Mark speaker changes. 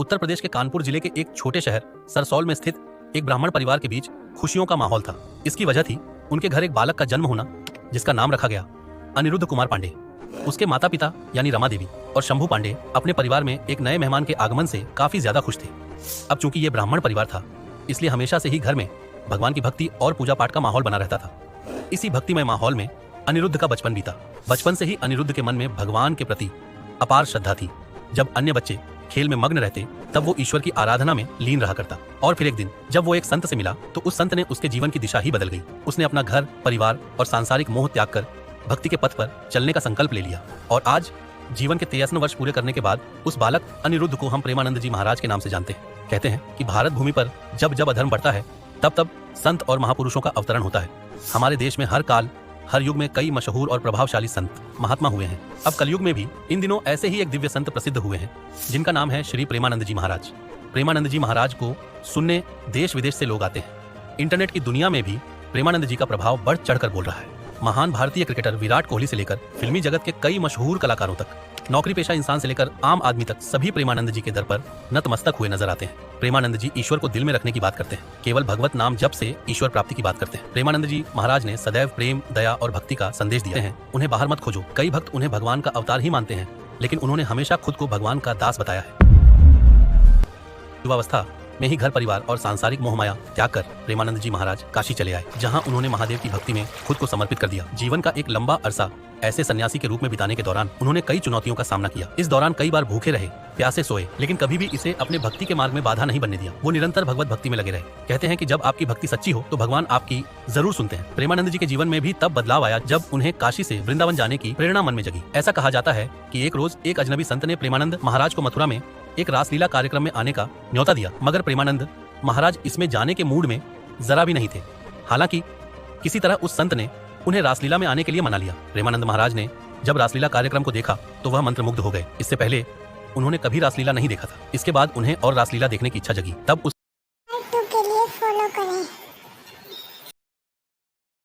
Speaker 1: उत्तर प्रदेश के कानपुर जिले के एक छोटे शहर सरसौल में स्थित एक ब्राह्मण परिवार के बीच खुशियों का माहौल था। इसकी वजह थी उनके घर एक बालक का जन्म होना, जिसका नाम रखा गया अनिरुद्ध कुमार पांडे। उसके माता पिता यानी रमा देवी और शंभू पांडे अपने परिवार में एक नए मेहमान के आगमन से काफी ज्यादा खुश थे। अब चूंकि ये ब्राह्मण परिवार था, इसलिए हमेशा से ही घर में भगवान की भक्ति और पूजा पाठ का माहौल बना रहता था। इसी भक्तिमय माहौल में अनिरुद्ध का बचपन बीता। बचपन से ही अनिरुद्ध के मन में भगवान के प्रति अपार श्रद्धा थी। जब अन्य बच्चे खेल में मग्न रहते, तब वो ईश्वर की आराधना में लीन रहा करता। और फिर एक दिन जब वो एक संत से मिला, तो उस संत ने उसके जीवन की दिशा ही बदल गई। उसने अपना घर, परिवार और सांसारिक मोह त्याग कर भक्ति के पथ पर चलने का संकल्प ले लिया। और आज जीवन के 53 वर्ष पूरे करने के बाद उस बालक अनिरुद्ध को हम प्रेमानंद जी महाराज के नाम से जानते हैं। कहते हैं कि भारत भूमि पर जब जब अधर्म बढ़ता है, तब तब संत और महापुरुषों का अवतरण होता है। हमारे देश में हर काल हर युग में कई मशहूर और प्रभावशाली संत महात्मा हुए हैं। अब कलयुग में भी इन दिनों ऐसे ही एक दिव्य संत प्रसिद्ध हुए हैं, जिनका नाम है श्री प्रेमानंद जी महाराज। प्रेमानंद जी महाराज को सुनने देश विदेश से लोग आते हैं। इंटरनेट की दुनिया में भी प्रेमानंद जी का प्रभाव बढ़ चढ़कर बोल रहा है। महान भारतीय क्रिकेटर विराट कोहली से लेकर फिल्मी जगत के कई मशहूर कलाकारों तक, नौकरी पेशा इंसान से लेकर आम आदमी तक सभी प्रेमानंद जी के दर पर नतमस्तक हुए नजर आते हैं। प्रेमानंद जी ईश्वर को दिल में रखने की बात करते हैं। केवल भगवत नाम जप से ईश्वर प्राप्ति की बात करते हैं। प्रेमानंद जी महाराज ने सदैव प्रेम, दया और भक्ति का संदेश दिया है। उन्हें बाहर मत खोजो। कई भक्त उन्हें भगवान का अवतार ही मानते हैं, लेकिन उन्होंने हमेशा खुद को भगवान का दास बताया है। युवावस्था में ही घर परिवार और सांसारिक मोहमाया त्याग कर प्रेमानंद जी महाराज काशी चले आए, जहां उन्होंने महादेव की भक्ति में खुद को समर्पित कर दिया। जीवन का एक लंबा अरसा ऐसे सन्यासी के रूप में बिताने के दौरान उन्होंने कई चुनौतियों का सामना किया। इस दौरान कई बार भूखे रहे, प्यासे सोए, लेकिन कभी भी इसे अपने भक्ति के मार्ग में बाधा नहीं बनने दिया। वो निरंतर भगवत भक्ति में लगे रहे। कहते हैं कि जब आपकी भक्ति सच्ची हो तो भगवान आपकी जरूर सुनते हैं। प्रेमानंद जी के जीवन में भी तब बदलाव आया जब उन्हें काशी से वृंदावन जाने की प्रेरणा मन में जगी। ऐसा कहा जाता है कि एक रोज एक अजनबी संत ने प्रेमानंद महाराज को मथुरा में एक रासलीला कार्यक्रम में आने का न्योता दिया, मगर प्रेमानंद महाराज इसमें जाने के मूड में जरा भी नहीं थे। हालांकि किसी तरह उस संत ने उन्हें रासलीला में आने के लिए मना लिया। प्रेमानंद महाराज ने जब रासलीला कार्यक्रम को देखा तो वह मंत्रमुग्ध हो गए। इससे पहले उन्होंने कभी रासलीला नहीं देखा था। इसके बाद उन्हें और रासलीला देखने की इच्छा जगी। तब उस